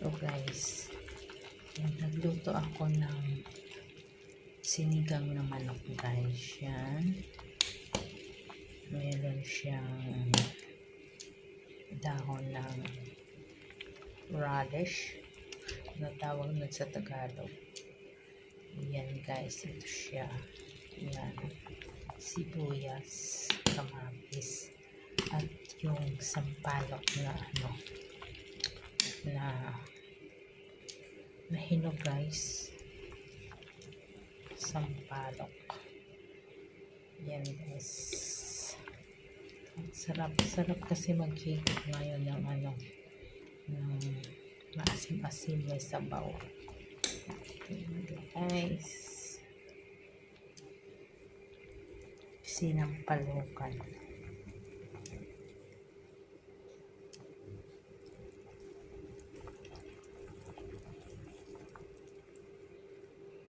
So guys, nagluto ako ng sinigang na manok guys. Yan. Meron siyang dahon ng radish na tawag na sa Tagalog. Yan guys, ito siya. Yan. Sibuyas, kamatis, at yung sampalok na na hinog guys. Sampalok. Yan guys. Sarap kasi mag-higit ngayon ng ng maasim-asim may sabaw. Guys. Sinampalukan.